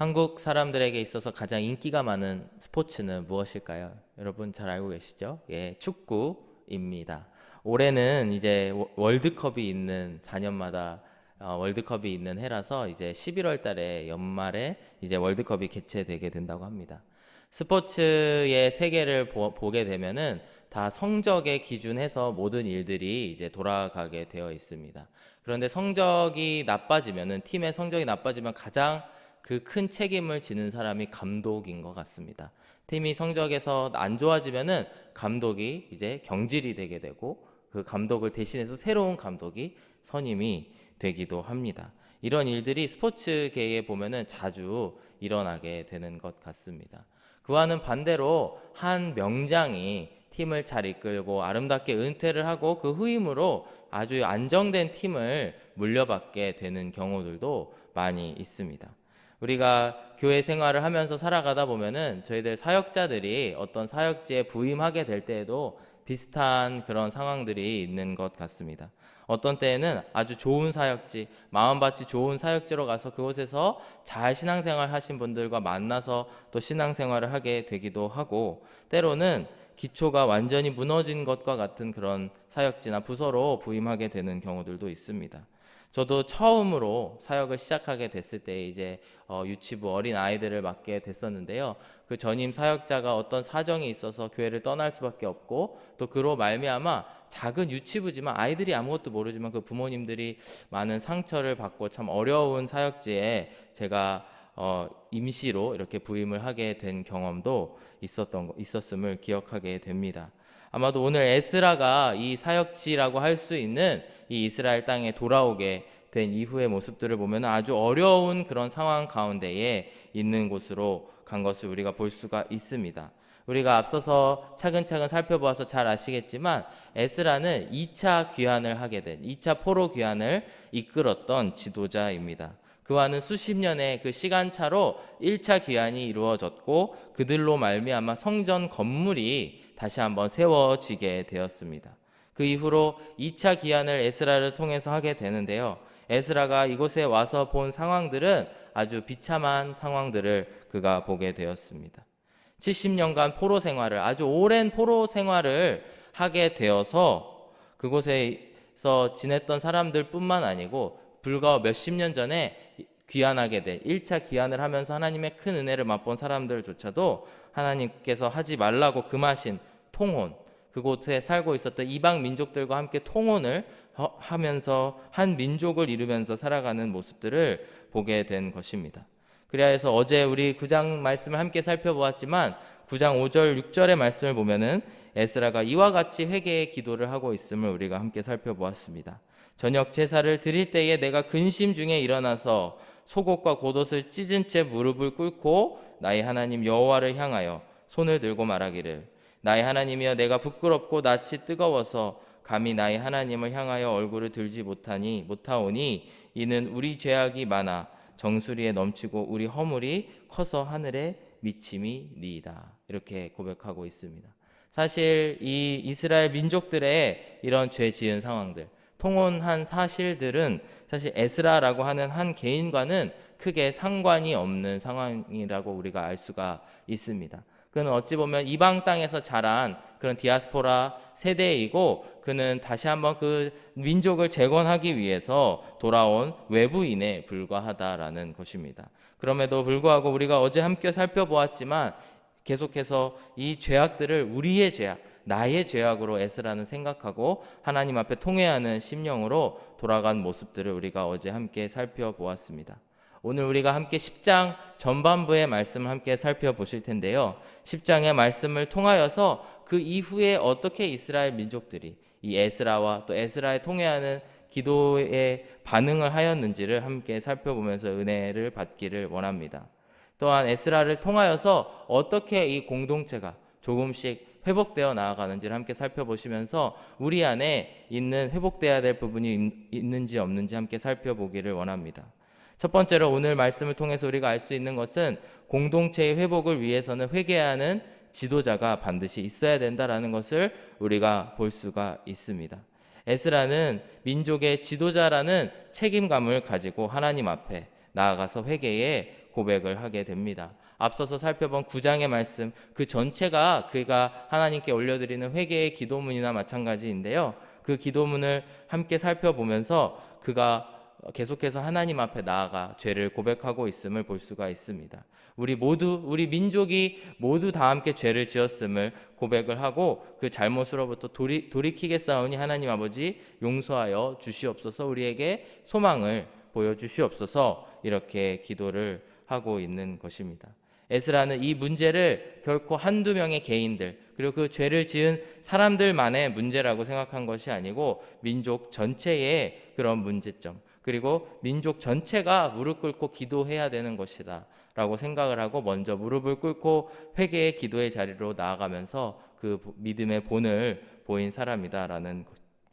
한국 사람들에게 있어서 가장 인기가 많은 스포츠는 무엇일까요? 여러분 잘 알고 계시죠? 예, 축구입니다. 올해는 이제 월드컵이 있는 4년마다 월드컵이 있는 해라서 이제 11월 달에 연말에 이제 월드컵이 개최되게 된다고 합니다. 스포츠의 세계를 보게 되면은 다 성적에 기준해서 모든 일들이 이제 돌아가게 되어 있습니다. 그런데 성적이 나빠지면은 팀의 성적이 나빠지면 가장 그 큰 책임을 지는 사람이 감독인 것 같습니다. 팀이 성적에서 안 좋아지면은 감독이 이제 경질이 되게 되고 그 감독을 대신해서 새로운 감독이 선임이 되기도 합니다. 이런 일들이 스포츠계에 보면은 자주 일어나게 되는 것 같습니다. 그와는 반대로 한 명장이 팀을 잘 이끌고 아름답게 은퇴를 하고 그 후임으로 아주 안정된 팀을 물려받게 되는 경우들도 많이 있습니다. 우리가 교회 생활을 하면서 살아가다 보면은 저희들 사역자들이 어떤 사역지에 부임하게 될 때에도 비슷한 그런 상황들이 있는 것 같습니다. 어떤 때에는 아주 좋은 사역지, 마음밭이 좋은 사역지로 가서 그곳에서 잘 신앙생활 하신 분들과 만나서 또 신앙생활을 하게 되기도 하고, 때로는 기초가 완전히 무너진 것과 같은 그런 사역지나 부서로 부임하게 되는 경우들도 있습니다. 저도 처음으로 사역을 시작하게 됐을 때 이제 유치부 어린 아이들을 맡게 됐었는데요. 그 전임 사역자가 어떤 사정이 있어서 교회를 떠날 수밖에 없고, 또 그로 말미암아 작은 유치부지만 아이들이 아무것도 모르지만 그 부모님들이 많은 상처를 받고 참 어려운 사역지에 제가 임시로 이렇게 부임을 하게 된 경험도 있었음을 기억하게 됩니다. 아마도 오늘 에스라가 이 사역지라고 할 수 있는 이 이스라엘 땅에 돌아오게 된 이후의 모습들을 보면 아주 어려운 그런 상황 가운데에 있는 곳으로 간 것을 우리가 볼 수가 있습니다. 우리가 앞서서 차근차근 살펴보아서 잘 아시겠지만 에스라는 2차 귀환을 하게 된 2차 포로 귀환을 이끌었던 지도자입니다. 그와는 수십 년의 그 시간차로 1차 귀환이 이루어졌고 그들로 말미암아 성전 건물이 다시 한번 세워지게 되었습니다. 그 이후로 2차 귀환을 에스라를 통해서 하게 되는데요. 에스라가 이곳에 와서 본 상황들은 아주 비참한 상황들을 그가 보게 되었습니다. 70년간 포로 생활을, 아주 오랜 포로 생활을 하게 되어서 그곳에서 지냈던 사람들 뿐만 아니고 불과 몇십 년 전에 귀환하게 된 1차 귀환을 하면서 하나님의 큰 은혜를 맛본 사람들조차도 하나님께서 하지 말라고 금하신 통혼, 그곳에 살고 있었던 이방 민족들과 함께 통혼을 하면서 한 민족을 이루면서 살아가는 모습들을 보게 된 것입니다. 그래야 해서 어제 우리 9장 말씀을 함께 살펴보았지만 9장 5절 6절의 말씀을 보면은 에스라가 이와 같이 회개의 기도를 하고 있음을 우리가 함께 살펴보았습니다. 저녁 제사를 드릴 때에 내가 근심 중에 일어나서 속옷과 겉옷을 찢은 채 무릎을 꿇고 나의 하나님 여호와를 향하여 손을 들고 말하기를 나의 하나님이여 내가 부끄럽고 낯이 뜨거워서 감히 나의 하나님을 향하여 얼굴을 들지 못하오니 이는 우리 죄악이 많아 정수리에 넘치고 우리 허물이 커서 하늘에 미침이니이다. 이렇게 고백하고 있습니다. 사실 이 이스라엘 민족들의 이런 죄 지은 상황들, 통혼한 사실들은 사실 에스라라고 하는 한 개인과는 크게 상관이 없는 상황이라고 우리가 알 수가 있습니다. 그는 어찌 보면 이방 땅에서 자란 그런 디아스포라 세대이고 그는 다시 한번 그 민족을 재건하기 위해서 돌아온 외부인에 불과하다라는 것입니다. 그럼에도 불구하고 우리가 어제 함께 살펴보았지만 계속해서 이 죄악들을 우리의 죄악, 나의 죄악으로 에스라는 생각하고 하나님 앞에 통회하는 심령으로 돌아간 모습들을 우리가 어제 함께 살펴보았습니다. 오늘 우리가 함께 10장 전반부의 말씀을 함께 살펴보실 텐데요. 10장의 말씀을 통하여서 그 이후에 어떻게 이스라엘 민족들이 이 에스라와 또 에스라의 통회하는 기도에 반응을 하였는지를 함께 살펴보면서 은혜를 받기를 원합니다. 또한 에스라를 통하여서 어떻게 이 공동체가 조금씩 회복되어 나아가는지를 함께 살펴보시면서 우리 안에 있는 회복되어야 될 부분이 있는지 없는지 함께 살펴보기를 원합니다. 첫 번째로 오늘 말씀을 통해서 우리가 알 수 있는 것은 공동체의 회복을 위해서는 회개하는 지도자가 반드시 있어야 된다라는 것을 우리가 볼 수가 있습니다. 에스라는 민족의 지도자라는 책임감을 가지고 하나님 앞에 나아가서 회개에 고백을 하게 됩니다. 앞서서 살펴본 9장의 말씀 그 전체가 그가 하나님께 올려드리는 회개의 기도문이나 마찬가지인데요. 그 기도문을 함께 살펴보면서 그가 계속해서 하나님 앞에 나아가 죄를 고백하고 있음을 볼 수가 있습니다. 우리 민족이 모두 다 함께 죄를 지었음을 고백을 하고 그 잘못으로부터 돌이키겠사오니 하나님 아버지 용서하여 주시옵소서, 우리에게 소망을 보여주시옵소서, 이렇게 기도를 하고 있는 것입니다. 에스라는 이 문제를 결코 한두 명의 개인들 그리고 그 죄를 지은 사람들만의 문제라고 생각한 것이 아니고 민족 전체의 그런 문제점, 그리고 민족 전체가 무릎 꿇고 기도해야 되는 것이다 라고 생각을 하고 먼저 무릎을 꿇고 회개의 기도의 자리로 나아가면서 그 믿음의 본을 보인 사람이다 라는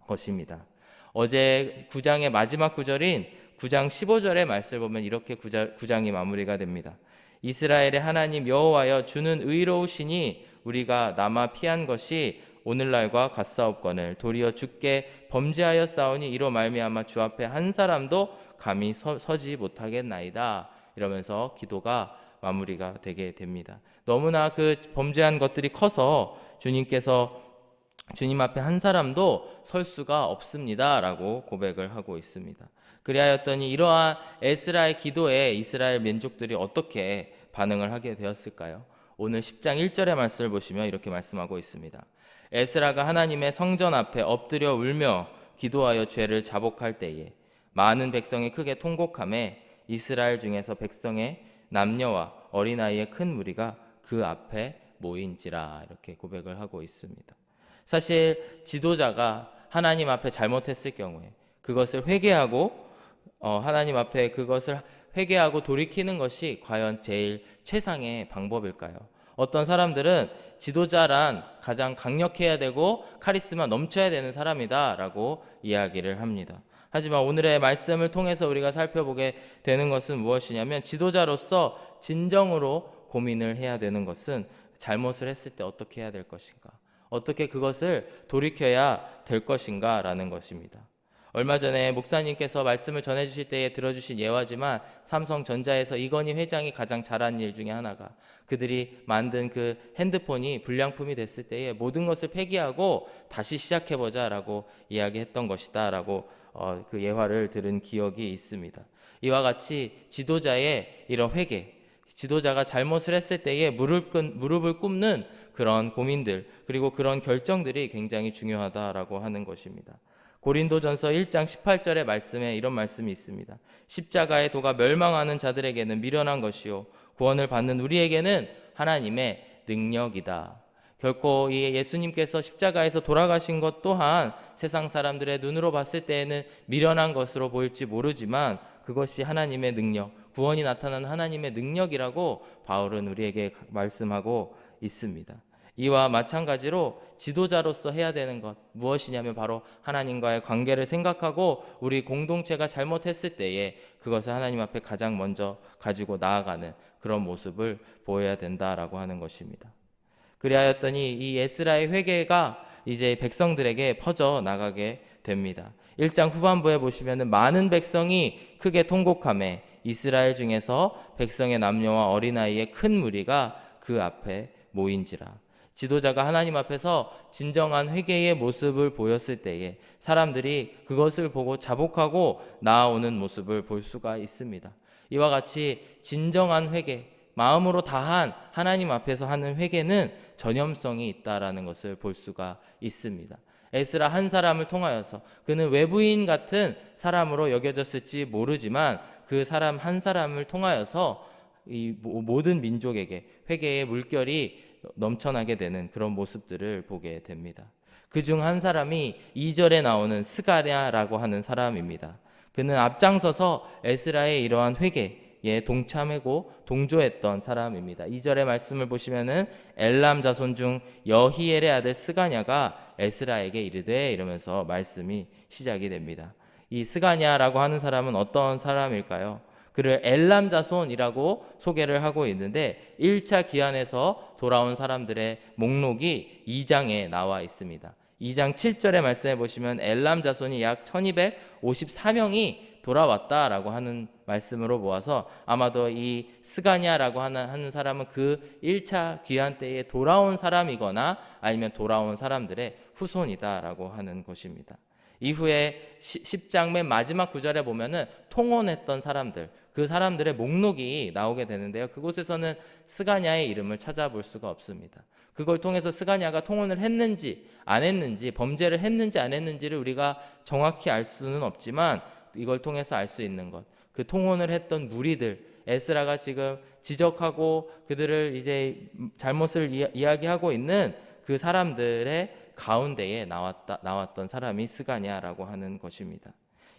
것입니다. 어제 9장의 마지막 구절인 9장 15절의 말씀을 보면 이렇게 9장이 마무리가 됩니다. 이스라엘의 하나님 여호와여, 주는 의로우시니 우리가 남아 피한 것이 오늘날과 같사옵거늘 도리어 주께 범죄하였사오니 이로 말미암아 주 앞에 한 사람도 감히 서지 못하겠나이다, 이러면서 기도가 마무리가 되게 됩니다. 너무나 그 범죄한 것들이 커서 주님께서 주님 앞에 한 사람도 설 수가 없습니다 라고 고백을 하고 있습니다. 그리하였더니 이러한 에스라의 기도에 이스라엘 민족들이 어떻게 반응을 하게 되었을까요? 오늘 10장 1절의 말씀을 보시면 이렇게 말씀하고 있습니다. 에스라가 하나님의 성전 앞에 엎드려 울며 기도하여 죄를 자복할 때에 많은 백성이 크게 통곡하매 이스라엘 중에서 백성의 남녀와 어린아이의 큰 무리가 그 앞에 모인지라, 이렇게 고백을 하고 있습니다. 사실 지도자가 하나님 앞에 잘못했을 경우에 그것을 회개하고 하나님 앞에 그것을 회개하고 돌이키는 것이 과연 제일 최상의 방법일까요? 어떤 사람들은 지도자란 가장 강력해야 되고 카리스마 넘쳐야 되는 사람이다 라고 이야기를 합니다. 하지만 오늘의 말씀을 통해서 우리가 살펴보게 되는 것은 무엇이냐면, 지도자로서 진정으로 고민을 해야 되는 것은 잘못을 했을 때 어떻게 해야 될 것인가, 어떻게 그것을 돌이켜야 될 것인가 라는 것입니다. 얼마 전에 목사님께서 말씀을 전해주실 때에 들어주신 예화지만 삼성전자에서 이건희 회장이 가장 잘한 일 중에 하나가 그들이 만든 그 핸드폰이 불량품이 됐을 때에 모든 것을 폐기하고 다시 시작해보자 라고 이야기했던 것이다 라고 그 예화를 들은 기억이 있습니다. 이와 같이 지도자의 이런 회개, 지도자가 잘못을 했을 때에 무릎을 꿇는 그런 고민들 그리고 그런 결정들이 굉장히 중요하다라고 하는 것입니다. 고린도전서 1장 18절의 말씀에 이런 말씀이 있습니다. 십자가의 도가 멸망하는 자들에게는 미련한 것이요 구원을 받는 우리에게는 하나님의 능력이다. 결코 이 예수님께서 십자가에서 돌아가신 것 또한 세상 사람들의 눈으로 봤을 때에는 미련한 것으로 보일지 모르지만 그것이 하나님의 능력, 구원이 나타나는 하나님의 능력이라고 바울은 우리에게 말씀하고 있습니다. 이와 마찬가지로 지도자로서 해야 되는 것 무엇이냐면 바로 하나님과의 관계를 생각하고 우리 공동체가 잘못했을 때에 그것을 하나님 앞에 가장 먼저 가지고 나아가는 그런 모습을 보여야 된다라고 하는 것입니다. 그리하였더니 이 에스라의 회개가 이제 백성들에게 퍼져 나가게 됩니다. 1장 후반부에 보시면 많은 백성이 크게 통곡하며 이스라엘 중에서 백성의 남녀와 어린아이의 큰 무리가 그 앞에 모인지라. 지도자가 하나님 앞에서 진정한 회개의 모습을 보였을 때에 사람들이 그것을 보고 자복하고 나아오는 모습을 볼 수가 있습니다. 이와 같이 진정한 회개, 마음으로 다한 하나님 앞에서 하는 회개는 전염성이 있다라는 것을 볼 수가 있습니다. 에스라 한 사람을 통하여서 그는 외부인 같은 사람으로 여겨졌을지 모르지만 그 사람 한 사람을 통하여서 이 모든 민족에게 회개의 물결이 넘쳐나게 되는 그런 모습들을 보게 됩니다. 그중 한 사람이 2절에 나오는 스가랴라고 하는 사람입니다. 그는 앞장서서 에스라의 이러한 회개에 동참하고 동조했던 사람입니다. 2절의 말씀을 보시면은 엘람 자손 중 여히엘의 아들 스가냐가 에스라에게 이르되, 이러면서 말씀이 시작이 됩니다. 이 스가냐라고 하는 사람은 어떤 사람일까요? 그를 엘람 자손이라고 소개를 하고 있는데 1차 기한에서 돌아온 사람들의 목록이 2장에 나와 있습니다. 2장 7절의 말씀에 보시면 엘람 자손이 약 1254명이 돌아왔다라고 하는 말씀으로 모아서 아마도 이 스가냐라고 하는 사람은 그 1차 귀환 때에 돌아온 사람이거나 아니면 돌아온 사람들의 후손이다라고 하는 것입니다. 이후에 10장 맨 마지막 구절에 보면은 통혼했던 사람들, 그 사람들의 목록이 나오게 되는데요. 그곳에서는 스가냐의 이름을 찾아볼 수가 없습니다. 그걸 통해서 스가냐가 통혼을 했는지 안 했는지, 범죄를 했는지 안 했는지를 우리가 정확히 알 수는 없지만 이걸 통해서 알 수 있는 것, 그 통혼을 했던 무리들, 에스라가 지금 지적하고 그들을 이제 잘못을 이야기하고 있는 그 사람들의 가운데에 나왔던 사람이 스가냐라고 하는 것입니다.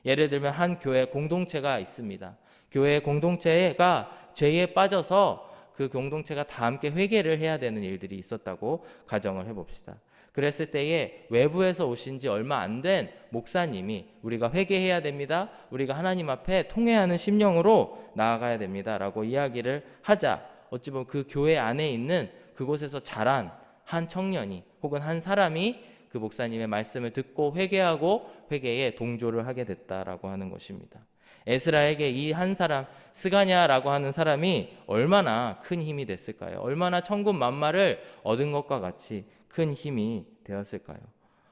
예를 들면 한 교회 공동체가 있습니다. 교회 공동체가 죄에 빠져서 그 공동체가 다 함께 회개를 해야 되는 일들이 있었다고 가정을 해봅시다. 그랬을 때에 외부에서 오신 지 얼마 안 된 목사님이 우리가 회개해야 됩니다. 우리가 하나님 앞에 통회하는 심령으로 나아가야 됩니다. 라고 이야기를 하자 어찌 보면 그 교회 안에 있는 그곳에서 자란 한 청년이 혹은 한 사람이 그 목사님의 말씀을 듣고 회개하고 회개에 동조를 하게 됐다라고 하는 것입니다. 에스라에게 이 한 사람 스가냐라고 하는 사람이 얼마나 큰 힘이 됐을까요? 얼마나 천군만마를 얻은 것과 같이 큰 힘이 되었을까요?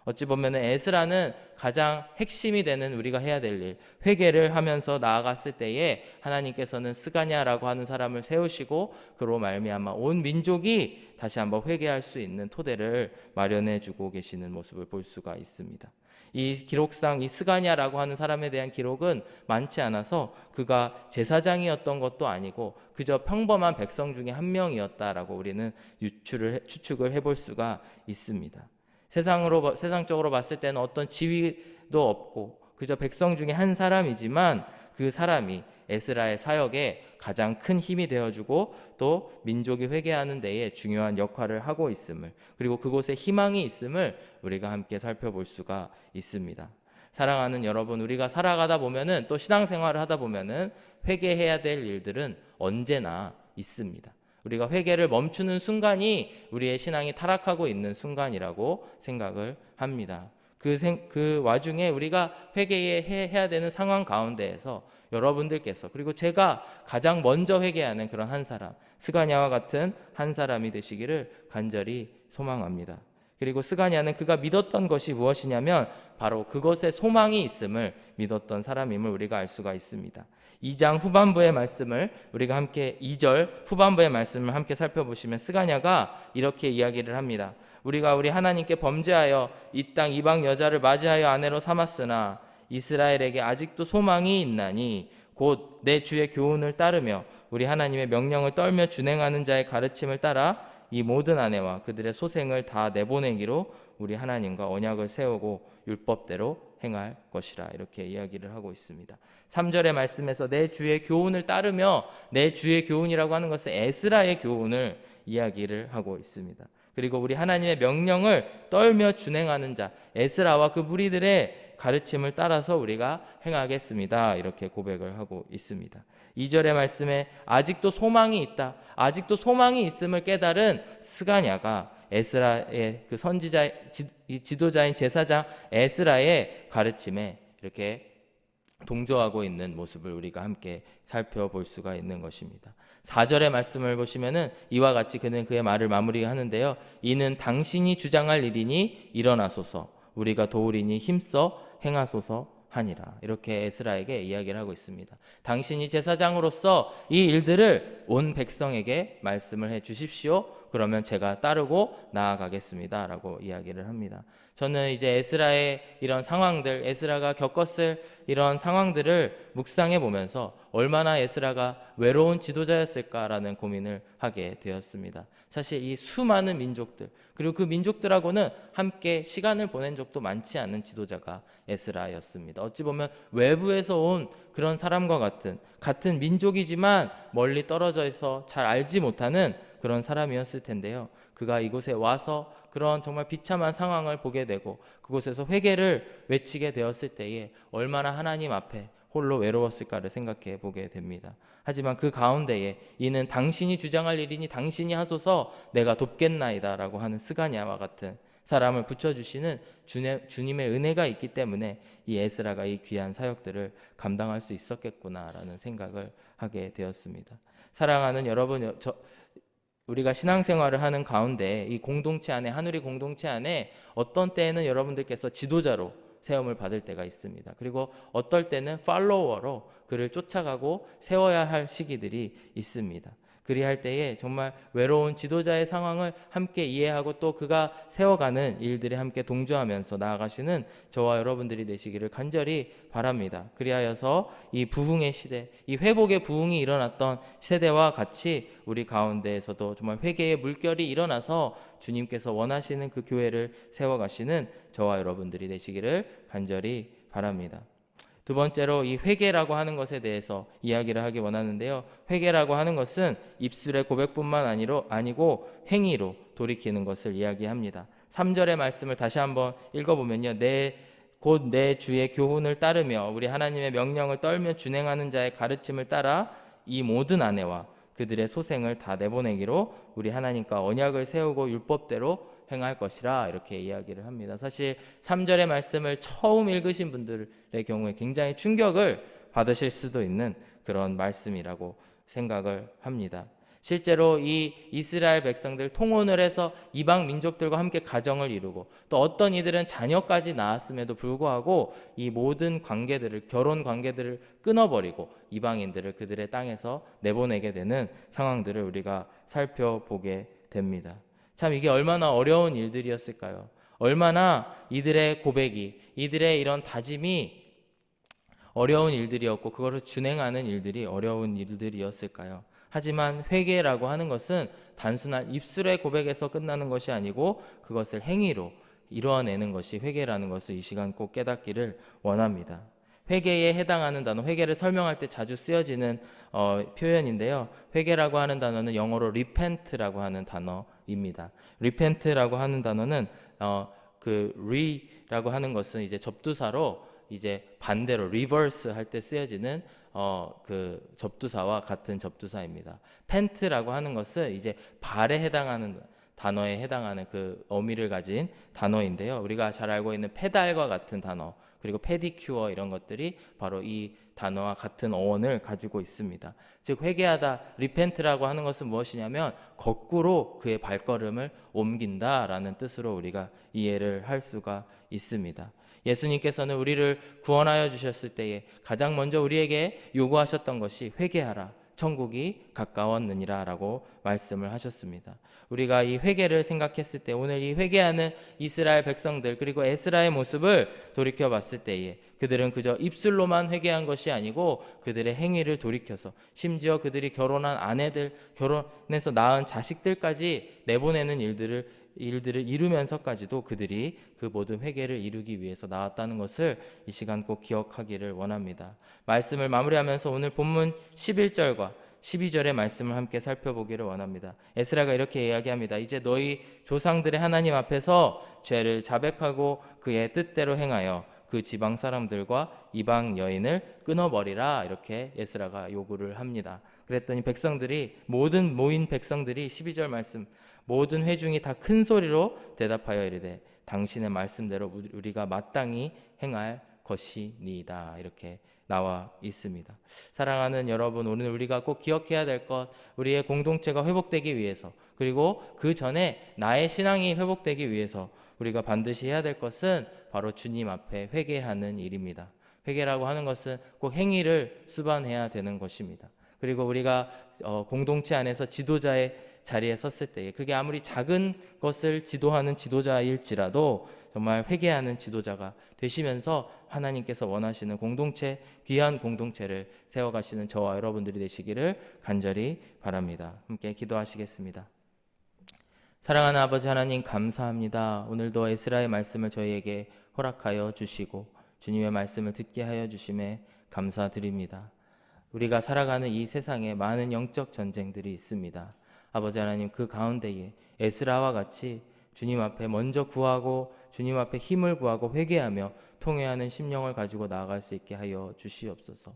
어찌 보면 에스라는 가장 핵심이 되는 우리가 해야 될 일, 회개를 하면서 나아갔을 때에 하나님께서는 스가냐라고 하는 사람을 세우시고 그로 말미암아 온 민족이 다시 한번 회개할 수 있는 토대를 마련해 주고 계시는 모습을 볼 수가 있습니다. 이 기록상 이 스가냐라고 하는 사람에 대한 기록은 많지 않아서 그가 제사장이었던 것도 아니고 그저 평범한 백성 중에 한 명이었다라고 우리는 추측을 해볼 수가 있습니다. 세상적으로 봤을 때는 어떤 지위도 없고 그저 백성 중에 한 사람이지만 그 사람이 에스라의 사역에 가장 큰 힘이 되어주고 또 민족이 회개하는 데에 중요한 역할을 하고 있음을, 그리고 그곳에 희망이 있음을 우리가 함께 살펴볼 수가 있습니다. 사랑하는 여러분, 우리가 살아가다 보면은 또 신앙생활을 하다 보면은 회개해야 될 일들은 언제나 있습니다. 우리가 회개를 멈추는 순간이 우리의 신앙이 타락하고 있는 순간이라고 생각을 합니다. 그 와중에 우리가 회개해야 되는 상황 가운데에서 여러분들께서 그리고 제가 가장 먼저 회개하는 그런 한 사람, 스가냐와 같은 한 사람이 되시기를 간절히 소망합니다. 그리고 스가냐는 그가 믿었던 것이 무엇이냐면 바로 그것에 소망이 있음을 믿었던 사람임을 우리가 알 수가 있습니다. 2장 후반부의 말씀을 우리가 함께 2절 후반부의 말씀을 함께 살펴보시면 스가냐가 이렇게 이야기를 합니다. 우리가 우리 하나님께 범죄하여 이 땅 이방 여자를 맞이하여 아내로 삼았으나 이스라엘에게 아직도 소망이 있나니 곧 내 주의 교훈을 따르며 우리 하나님의 명령을 떨며 준행하는 자의 가르침을 따라 이 모든 아내와 그들의 소생을 다 내보내기로 우리 하나님과 언약을 세우고 율법대로 행할 것이라, 이렇게 이야기를 하고 있습니다. 3절의 말씀에서 내 주의 교훈을 따르며, 내 주의 교훈이라고 하는 것은 에스라의 교훈을 이야기를 하고 있습니다. 그리고 우리 하나님의 명령을 떨며 준행하는 자, 에스라와 그 무리들의 가르침을 따라서 우리가 행하겠습니다. 이렇게 고백을 하고 있습니다. 2절의 말씀에 아직도 소망이 있다, 아직도 소망이 있음을 깨달은 스가냐가 에스라의 그 선지자, 지도자인 제사장 에스라의 가르침에 이렇게 동조하고 있는 모습을 우리가 함께 살펴볼 수가 있는 것입니다. 4절의 말씀을 보시면은 이와 같이 그는 그의 말을 마무리하는데요. 이는 당신이 주장할 일이니 일어나소서, 우리가 도우리니 힘써 행하소서 하니라. 이렇게 에스라에게 이야기를 하고 있습니다. 당신이 제사장으로서 이 일들을 온 백성에게 말씀을 해 주십시오. 그러면 제가 따르고 나아가겠습니다. 라고 이야기를 합니다. 저는 이제 에스라의 이런 상황들, 에스라가 겪었을 이런 상황들을 묵상해 보면서 얼마나 에스라가 외로운 지도자였을까라는 고민을 하게 되었습니다. 사실 이 수많은 민족들, 그리고 그 민족들하고는 함께 시간을 보낸 적도 많지 않은 지도자가 에스라였습니다. 어찌 보면 외부에서 온 그런 사람과 같은 민족이지만 멀리 떨어져 있어 잘 알지 못하는 그런 사람이었을 텐데요. 그가 이곳에 와서 그런 정말 비참한 상황을 보게 되고 그곳에서 회개를 외치게 되었을 때에 얼마나 하나님 앞에 홀로 외로웠을까를 생각해 보게 됩니다. 하지만 그 가운데에 이는 당신이 주장할 일이니 당신이 하소서 내가 돕겠나이다 라고 하는 스가냐와 같은 사람을 붙여주시는 주님의 은혜가 있기 때문에 이 에스라가 이 귀한 사역들을 감당할 수 있었겠구나라는 생각을 하게 되었습니다. 사랑하는 여러분, 우리가 신앙생활을 하는 가운데 이 공동체 안에, 하늘의 공동체 안에 어떤 때에는 여러분들께서 지도자로 세움을 받을 때가 있습니다. 그리고 어떨 때는 팔로워로 그를 쫓아가고 세워야 할 시기들이 있습니다. 그리할 때에 정말 외로운 지도자의 상황을 함께 이해하고 또 그가 세워가는 일들에 함께 동조하면서 나아가시는 저와 여러분들이 되시기를 간절히 바랍니다. 그리하여서 이 부흥의 시대, 이 회복의 부흥이 일어났던 세대와 같이 우리 가운데에서도 정말 회개의 물결이 일어나서 주님께서 원하시는 그 교회를 세워가시는 저와 여러분들이 되시기를 간절히 바랍니다. 두 번째로 이 회개라고 하는 것에 대해서 이야기를 하기 원하는데요. 회개라고 하는 것은 입술의 고백뿐만 아니고 행위로 돌이키는 것을 이야기합니다. 3절의 말씀을 다시 한번 읽어보면요. 곧 내 주의 교훈을 따르며 우리 하나님의 명령을 떨며 준행하는 자의 가르침을 따라 이 모든 아내와 그들의 소생을 다 내보내기로 우리 하나님과 언약을 세우고 율법대로 행할 것이라 이렇게 이야기를 합니다. 사실 3절의 말씀을 처음 읽으신 분들의 경우에 굉장히 충격을 받으실 수도 있는 그런 말씀이라고 생각을 합니다. 실제로 이 이스라엘 백성들 통혼을 해서 이방 민족들과 함께 가정을 이루고 또 어떤 이들은 자녀까지 낳았음에도 불구하고 이 모든 관계들을, 결혼 관계들을 끊어버리고 이방인들을 그들의 땅에서 내보내게 되는 상황들을 우리가 살펴보게 됩니다. 참 이게 얼마나 어려운 일들이었을까요? 얼마나 이들의 고백이, 이들의 이런 다짐이 어려운 일들이었고 그것을 준행하는 일들이 어려운 일들이었을까요? 하지만 회개라고 하는 것은 단순한 입술의 고백에서 끝나는 것이 아니고 그것을 행위로 이루어내는 것이 회개라는 것을 이 시간 꼭 깨닫기를 원합니다. 회개에 해당하는 단어, 회개를 설명할 때 자주 쓰여지는 표현인데요. 회개라고 하는 단어는 영어로 repent라고 하는 단어입니다. repent라고 하는 단어는 re라고 하는 것은 이제 접두사로 이제 반대로 reverse 할 때 쓰여지는 그 접두사와 같은 접두사입니다. 펜트라고 하는 것은 이제 발에 해당하는 단어에 해당하는 그 어미를 가진 단어인데요. 우리가 잘 알고 있는 페달과 같은 단어, 그리고 페디큐어 이런 것들이 바로 이 단어와 같은 어원을 가지고 있습니다. 즉 회개하다, 리펜트라고 하는 것은 무엇이냐면 거꾸로 그의 발걸음을 옮긴다라는 뜻으로 우리가 이해를 할 수가 있습니다. 예수님께서는 우리를 구원하여 주셨을 때에 가장 먼저 우리에게 요구하셨던 것이 회개하라, 천국이 가까웠느니라 라고 말씀을 하셨습니다. 우리가 이 회개를 생각했을 때 오늘 이 회개하는 이스라엘 백성들 그리고 에스라의 모습을 돌이켜 봤을 때에 그들은 그저 입술로만 회개한 것이 아니고 그들의 행위를 돌이켜서 심지어 그들이 결혼한 아내들, 결혼해서 낳은 자식들까지 내보내는 일들을 이루면서까지도 그들이 그 모든 회개를 이루기 위해서 나왔다는 것을 이 시간 꼭 기억하기를 원합니다. 말씀을 마무리하면서 오늘 본문 11절과 12절의 말씀을 함께 살펴보기를 원합니다. 에스라가 이렇게 이야기합니다. 이제 너희 조상들의 하나님 앞에서 죄를 자백하고 그의 뜻대로 행하여 그 지방 사람들과 이방 여인을 끊어버리라 이렇게 에스라가 요구를 합니다. 그랬더니 모든 모인 백성들이 12절 말씀 모든 회중이 다 큰 소리로 대답하여 이르되 당신의 말씀대로 우리가 마땅히 행할 것이니이다 이렇게 나와 있습니다. 사랑하는 여러분, 오늘 우리가 꼭 기억해야 될 것, 우리의 공동체가 회복되기 위해서 그리고 그 전에 나의 신앙이 회복되기 위해서 우리가 반드시 해야 될 것은 바로 주님 앞에 회개하는 일입니다. 회개라고 하는 것은 꼭 행위를 수반해야 되는 것입니다. 그리고 우리가 공동체 안에서 지도자의 자리에 섰을 때에 그게 아무리 작은 것을 지도하는 지도자일지라도 정말 회개하는 지도자가 되시면서 하나님께서 원하시는 공동체, 귀한 공동체를 세워가시는 저와 여러분들이 되시기를 간절히 바랍니다. 함께 기도하시겠습니다. 사랑하는 아버지 하나님 감사합니다. 오늘도 에스라의 말씀을 저희에게 허락하여 주시고 주님의 말씀을 듣게 하여 주심에 감사드립니다. 우리가 살아가는 이 세상에 많은 영적 전쟁들이 있습니다. 아버지 하나님 그 가운데에 에스라와 같이 주님 앞에 먼저 구하고 주님 앞에 힘을 구하고 회개하며 통회하는 심령을 가지고 나아갈 수 있게 하여 주시옵소서.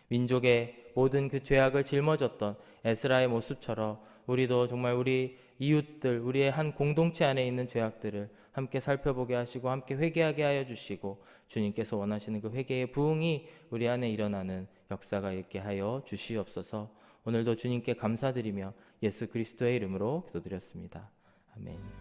민족의 모든 그 죄악을 짊어졌던 에스라의 모습처럼 우리도 정말 우리 이웃들, 우리의 한 공동체 안에 있는 죄악들을 함께 살펴보게 하시고 함께 회개하게 하여 주시고 주님께서 원하시는 그 회개의 부흥이 우리 안에 일어나는 역사가 있게 하여 주시옵소서. 오늘도 주님께 감사드리며 예수 그리스도의 이름으로 기도드렸습니다. 아멘.